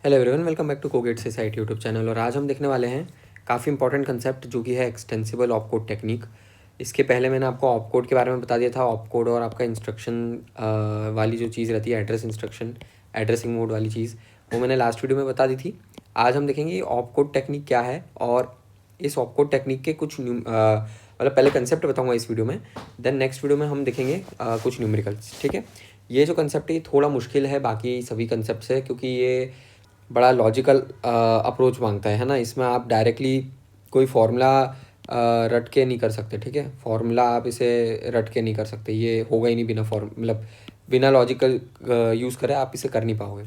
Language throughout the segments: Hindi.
Hello everyone, welcome back to कोगेट से साइट यूट्यूब चैनल। और आज हम देखने वाले हैं काफ़ी इंपॉर्टेंट कंसेप्ट जो कि है एक्सटेंसिबल ऑपकोड टेक्निक। इसके पहले मैंने आपको ऑपकोड के बारे में बता दिया था। ऑपकोड और आपका इंस्ट्रक्शन वाली जो चीज़ रहती है, एड्रेस इंस्ट्रक्शन एड्रेसिंग मोड वाली चीज़, वो मैंने लास्ट वीडियो में बता दी थी। आज हम देखेंगे ऑपकोड टेक्निक क्या है और इस ऑपकोड टेक्निक के कुछ मतलब पहले कंसेप्ट बताऊंगा इस वीडियो में, देन नेक्स्ट वीडियो में हम देखेंगे कुछ न्यूमेरिकल्स। ठीक है, ये जो कंसेप्ट है ये थोड़ा मुश्किल है बाकी सभी कंसेप्ट से, क्योंकि ये बड़ा लॉजिकल अप्रोच मांगता है ना। इसमें आप डायरेक्टली कोई फार्मूला रट के नहीं कर सकते। ठीक है, फार्मूला आप इसे रट के नहीं कर सकते, ये होगा ही नहीं बिना मतलब बिना लॉजिकल यूज़ करे आप इसे कर नहीं पाओगे।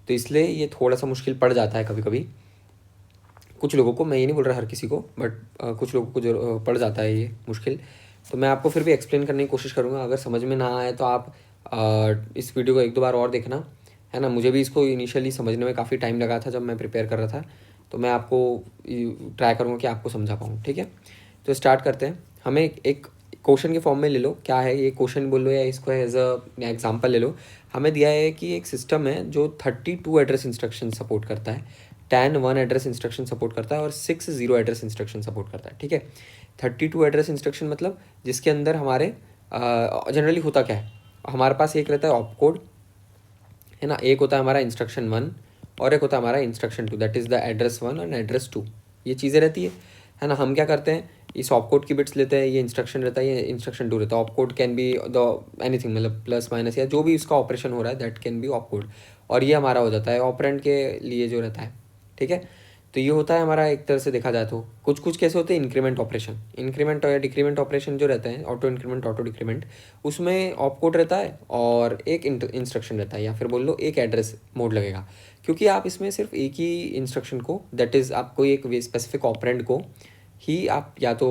तो इसलिए ये थोड़ा सा मुश्किल पड़ जाता है कभी कभी कुछ लोगों को। मैं ये नहीं बोल रहा हर किसी को, बट कुछ लोगों को जो पड़ जाता है ये मुश्किल। तो मैं आपको फिर भी एक्सप्लेन करने की कोशिश करूँगा। अगर समझ में ना आए तो आप इस वीडियो को एक दो बार और देखना, है ना। मुझे भी इसको इनिशियली समझने में काफ़ी टाइम लगा था जब मैं प्रिपेयर कर रहा था, तो मैं आपको ट्राई करूँगा कि आपको समझा पाऊँ। ठीक है, तो स्टार्ट करते हैं। हमें एक क्वेश्चन के फॉर्म में ले लो, क्या है ये क्वेश्चन बोल लो या इसको एज अ एग्जाम्पल ले लो। हमें दिया है कि एक सिस्टम है जो 32 एड्रेस इंस्ट्रक्शन सपोर्ट करता है, 10 1 एड्रेस इंस्ट्रक्शन सपोर्ट करता है और 6 0 एड्रेस इंस्ट्रक्शन सपोर्ट करता है। ठीक है, 32 एड्रेस इंस्ट्रक्शन मतलब जिसके अंदर हमारे जनरली होता क्या है, हमारे पास एक रहता है ऑपकोड, है ना। एक होता है हमारा इंस्ट्रक्शन 1 और एक होता है हमारा instruction 2, that is the address 1 और एड्रेस 2। ये चीज़ें रहती है ना। हम क्या करते हैं, इस ऑपकोड की बिट्स लेते हैं, ये इंस्ट्रक्शन रहता है, ये इंस्ट्रक्शन 2 रहता है। Opcode can be the anything, मतलब प्लस माइनस या जो भी इसका ऑपरेशन हो रहा है दैट कैन बी ऑपकोड। और ये हमारा हो जाता है ऑपरेंड के लिए जो रहता है। ठीक है, तो ये होता है हमारा एक तरह से देखा जाए तो। कुछ कुछ कैसे होते हैं, इंक्रीमेंट ऑपरेशन, इंक्रीमेंट या डिक्रीमेंट ऑपरेशन जो रहते हैं, ऑटो इंक्रीमेंट ऑटो डिक्रीमेंट, उसमें ऑपकोड रहता है और एक इंस्ट्रक्शन रहता है, या फिर बोल लो एक एड्रेस मोड लगेगा। क्योंकि आप इसमें सिर्फ एक ही इंस्ट्रक्शन को, दैट इज़ आपको एक स्पेसिफिक ऑपरेंड को ही आप या तो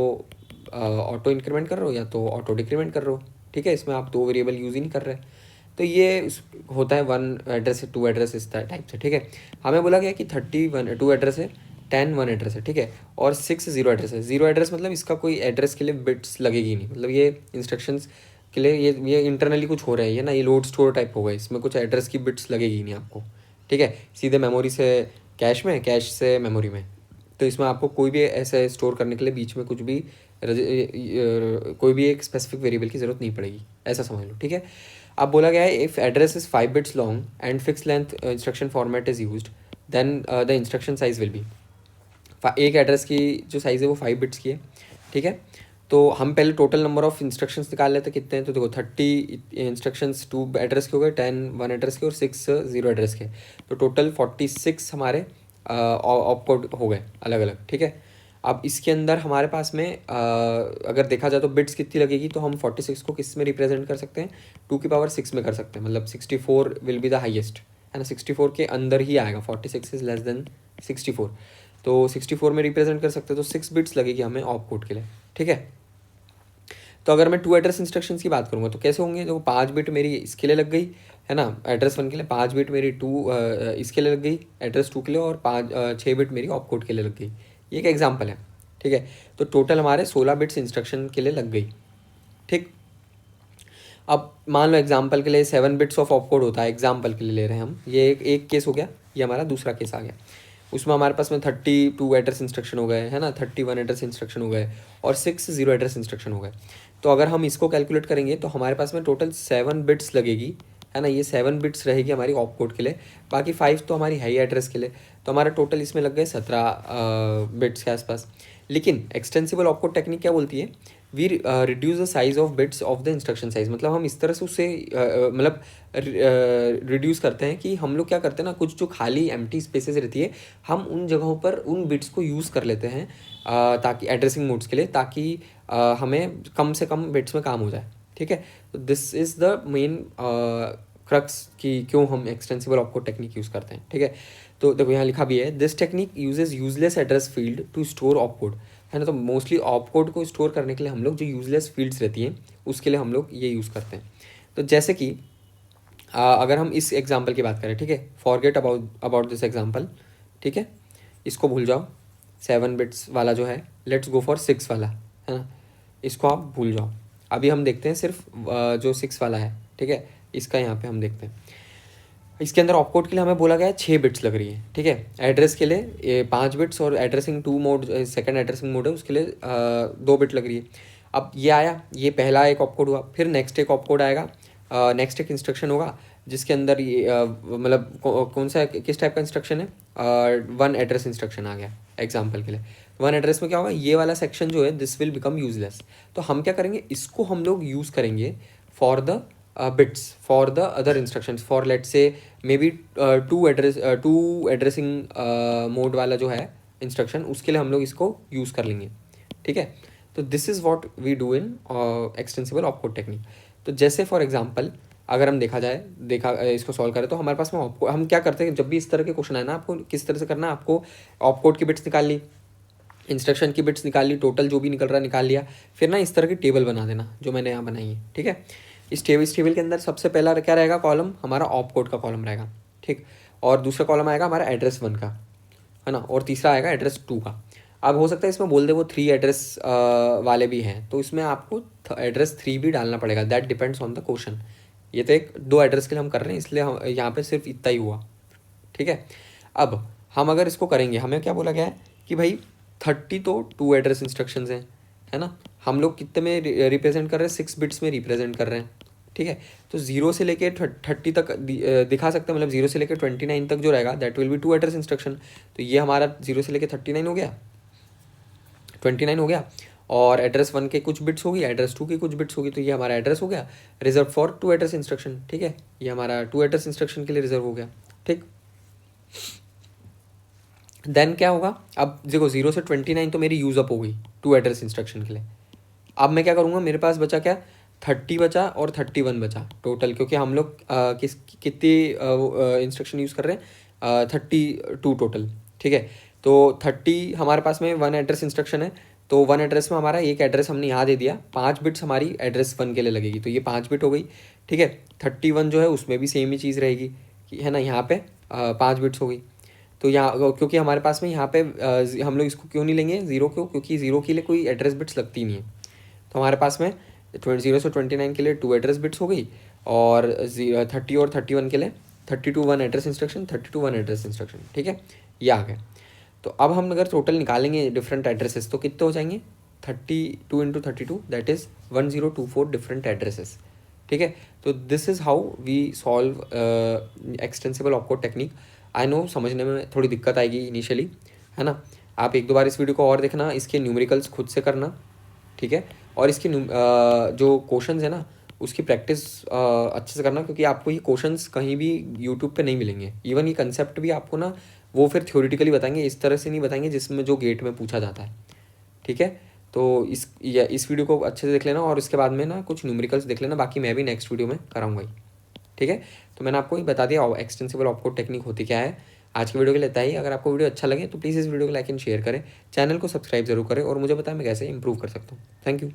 ऑटो इंक्रीमेंट कर रहे हो या तो ऑटो डिक्रीमेंट कर रहे हो। ठीक है, इसमें आप दो वेरिएबल यूज़ ही नहीं कर रहे। तो ये होता है 1 एड्रेस 2 एड्रेस इस टाइप से। ठीक है, हमें बोला गया कि 31 2 एड्रेस है, 10 1 एड्रेस है। ठीक है, और 6 0 एड्रेस है। 0 एड्रेस मतलब इसका कोई एड्रेस के लिए बिट्स लगेगी नहीं, मतलब ये इंस्ट्रक्शंस के लिए ये इंटरनली कुछ हो रहा है, ये ना, ये लोड स्टोर टाइप होगा, इसमें कुछ एड्रेस की बिट्स लगेगी नहीं आपको। ठीक है, सीधे मेमोरी से कैश में, कैश से मेमोरी में। तो इसमें आपको कोई भी ऐसे स्टोर करने के लिए बीच में कुछ भी कोई भी एक स्पेसिफिक वेरिएबल की ज़रूरत नहीं पड़ेगी, ऐसा समझ लो। ठीक है, अब बोला गया है if address is 5 bits long and fix length instruction format is used, then the instruction size will be. एक एड्रेस की जो साइज़ है वो 5 बिट्स की है। ठीक है, तो हम पहले टोटल नंबर ऑफ इंस्ट्रक्शंस निकाल लेते हैं कितने हैं। तो देखो 30 इंस्ट्रक्शंस 2 एड्रेस के हो गए, 10 1 एड्रेस के और 6 0 एड्रेस के। तो टोटल 46 हमारे ऑपकोड हो गए अलग अलग। ठीक है, अब इसके अंदर हमारे पास में अगर देखा जाए तो बिट्स कितनी लगेगी, तो हम 46 को किस में रिप्रेजेंट कर सकते हैं, 2 की पावर 6 में कर सकते हैं। मतलब 64 विल बी द हाईएस्ट, है ना। 64 के अंदर ही आएगा, 46 इज लेस देन 64, तो 64 में रिप्रेजेंट कर सकते हैं। तो 6 बिट्स लगेगी हमें ऑपकोड के लिए। ठीक है, तो अगर मैं 2 एड्रेस इंस्ट्रक्शंस की बात करूँगा तो कैसे होंगे। देखो 5 बिट मेरी इसके लिए लग गई, है ना, एड्रेस 1 के लिए। 5 बिट मेरी 2 इसके लिए लग गई, एड्रेस 2 के लिए। और 6 बिट मेरी ऑपकोड के लिए लग गई। ये एक एग्जाम्पल है। ठीक है, तो टोटल हमारे 16 बिट्स इंस्ट्रक्शन के लिए लग गई। ठीक, अब मान लो एग्जाम्पल के लिए 7 बिट्स ऑफ ऑपकोड होता है, एग्जाम्पल के लिए ले रहे हैं हम। ये एक केस हो गया, ये हमारा दूसरा केस आ गया। उसमें हमारे पास में 32 एड्रेस इंस्ट्रक्शन हो गए, है ना, 31 एड्रेस इंस्ट्रक्शन हो गए और 6 0 एड्रेस इंस्ट्रक्शन हो गए। तो अगर हम इसको कैलकुलेट करेंगे तो हमारे पास में टोटल 7 बिट्स लगेगी, है ना। ये 7 बिट्स रहेगी हमारी ऑपकोड के लिए, बाकी 5 तो हमारी हाई एड्रेस के लिए। तो हमारा टोटल इसमें लग गए 17 बिट्स के आसपास। लेकिन एक्सटेंसिबल ऑपकोड टेक्निक क्या बोलती है, we reduce the size of bits of the instruction size. मतलब हम इस तरह से उससे मतलब रिड्यूस करते हैं कि हम लोग क्या करते हैं ना, कुछ जो खाली एम्प्टी स्पेसेस रहती है हम उन जगहों पर उन बिट्स को यूज़ कर लेते हैं ताकि एड्रेसिंग मोड्स के लिए, ताकि हमें कम से कम बिट्स में काम हो जाए। ठीक है, तो this is the main crux कि क्यों हम एक्सटेंसिबल ऑपकोड टेक्निक यूज़ करते हैं। ठीक है, तो देखो यहाँ लिखा भी है, this technique uses useless address field to store opcode, है ना। तो मोस्टली ऑपकोड को स्टोर करने के लिए हम लोग जो यूजलेस फील्ड्स रहती हैं उसके लिए हम लोग ये यूज़ करते हैं। तो जैसे कि अगर हम इस एग्जांपल की बात करें, ठीक है, फॉरगेट अबाउट दिस एग्जांपल। ठीक है, इसको भूल जाओ, 7 बिट्स वाला जो है, लेट्स गो फॉर 6 वाला, है ना, इसको आप भूल जाओ। अभी हम देखते हैं सिर्फ जो 6 वाला है। ठीक है, इसका यहाँ पे हम देखते हैं। इसके अंदर ऑपकोड के लिए हमें बोला गया है 6 बिट्स लग रही है, ठीक है। एड्रेस के लिए 5 बिट्स और addressing 2 mode, second addressing mode है उसके लिए 2 बिट लग रही है। अब ये आया, ये पहला एक ऑपकोड हुआ। फिर नेक्स्ट एक ऑपकोड आएगा, नेक्स्ट एक इंस्ट्रक्शन होगा जिसके अंदर ये मतलब कौन सा किस टाइप का इंस्ट्रक्शन है, वन एड्रेस इंस्ट्रक्शन आ गया एग्जाम्पल के लिए। वन एड्रेस में क्या होगा, ये वाला सेक्शन जो है दिस विल बिकम यूजलेस। तो हम क्या करेंगे, इसको हम लोग यूज़ करेंगे for the bits for the other instructions, for let's say maybe two addressing mode वाला जो है इंस्ट्रक्शन, उसके लिए हम लोग इसको यूज़ कर लेंगे, ठीक है। तो this is what we do in extensible opcode technique. तो जैसे फॉर एग्जांपल अगर हम देखा इसको सॉल्व करें तो हमारे पास में हम क्या करते हैं, जब भी इस तरह के क्वेश्चन आए ना, आपको किस तरह से करना है, आपको ऑपकोड की बिट्स निकाल ली, इंस्ट्रक्शन की बिट्स निकाल ली, टोटल जो भी निकल रहा है निकाल लिया, फिर ना इस तरह की टेबल बना देना जो मैंने यहाँ बनाई है, ठीक है। इस टेबल के अंदर सबसे पहला क्या रहेगा कॉलम, हमारा ऑपकोड का कॉलम रहेगा, ठीक। और दूसरा कॉलम आएगा हमारा एड्रेस 1 का, है ना, और तीसरा आएगा एड्रेस 2 का। अब हो सकता है इसमें बोल दे वो 3 एड्रेस वाले भी हैं, तो इसमें आपको एड्रेस 3 भी डालना पड़ेगा, that depends on the question. ये तो एक 2 एड्रेस के लिए हम कर रहे हैं, इसलिए हम यहाँ पे सिर्फ इतना ही हुआ, ठीक है। अब हम अगर इसको करेंगे, हमें क्या बोला गया है कि भाई 30 तो 2 एड्रेस इंस्ट्रक्शंस हैं, है ना। हम लोग कितने में रिप्रेजेंट कर रहे हैं, 6 बिट्स में रिप्रेजेंट कर रहे हैं, ठीक है। तो 0 से लेके 30 तक दिखा सकते हैं, मतलब 0 से लेके 29 तक जो रहेगा that will be 2 address instruction. तो ये हमारा 0 से लेके 39 हो गया, 29 हो गया, और एड्रेस 1 के कुछ बिट्स होगी, एड्रेस 2 की कुछ बिट्स होगी, तो ये हमारा एड्रेस हो गया रिजर्व फॉर 2 एड्रेस इंस्ट्रक्शन, ठीक है। ये हमारा 2 एड्रेस इंस्ट्रक्शन के लिए रिजर्व हो गया, ठीक। देन क्या होगा, अब देखो 0 से 29 तो मेरी यूज़ अप हो गई 2 एड्रेस इंस्ट्रक्शन के लिए। अब मैं क्या करूँगा, मेरे पास बचा क्या, 30 बचा और 31 बचा टोटल, क्योंकि हम लोग कितनी इंस्ट्रक्शन यूज़ कर रहे हैं, 32 टोटल, ठीक है। तो 30 हमारे पास में 1 एड्रेस इंस्ट्रक्शन है, तो 1 एड्रेस में हमारा एक एड्रेस हमने यहाँ दे दिया, 5 बिट्स हमारी एड्रेस 1 के लिए लगेगी, तो ये 5 बिट हो गई, ठीक है। 31 जो है उसमें भी सेम ही चीज़ रहेगी, है ना, यहाँ पे 5 बिट्स हो गई। तो यहाँ क्योंकि हमारे पास में यहाँ पे हम लोग इसको क्यों नहीं लेंगे 0 क्यों, क्योंकि 0 के लिए कोई एड्रेस बिट्स लगती नहीं है। तो हमारे पास में 0 से 29 के लिए 2 एड्रेस बिट्स हो गई, और 30 और 31 के लिए 32 1 एड्रेस इंस्ट्रक्शन, 32 1 एड्रेस इंस्ट्रक्शन, ठीक है, ये आ गए। तो अब हम अगर टोटल निकालेंगे डिफरेंट एड्रेसेस तो कितने हो जाएंगे, 32 into 32 that is 1024 different addresses, ठीक है। तो this is how we solve extensible opcode technique. I know समझने में थोड़ी दिक्कत आएगी इनिशियली, है ना। आप 1-2 बार इस वीडियो को और देखना, इसके न्यूमेरिकल्स खुद से करना, ठीक है। और इसकी जो क्वेश्चंस है ना उसकी प्रैक्टिस अच्छे से करना, क्योंकि आपको ये क्वेश्चंस कहीं भी यूट्यूब पे नहीं मिलेंगे। इवन ये कंसेप्ट भी आपको ना वो फिर थ्योरेटिकली बताएंगे, इस तरह से नहीं बताएंगे जिसमें जो गेट में पूछा जाता है, ठीक है। तो इस वीडियो को अच्छे से देख लेना, और इसके बाद में ना कुछ न्यूमेरिकल्स देख लेना, बाकी मैं भी नेक्स्ट वीडियो में कराऊंगा ही, ठीक है। तो मैंने आपको ये बता दिया एक्सटेंसिबल ऑपकोड टेक्निक होती क्या है। आज के वीडियो के लिए इतना ही। अगर आपको वीडियो अच्छा लगे तो प्लीज़ इस वीडियो को लाइक एंड शेयर करें, चैनल को सब्सक्राइब जरूर करें, और मुझे बताएं मैं कैसे इंप्रूव कर सकता हूँ। Thank you.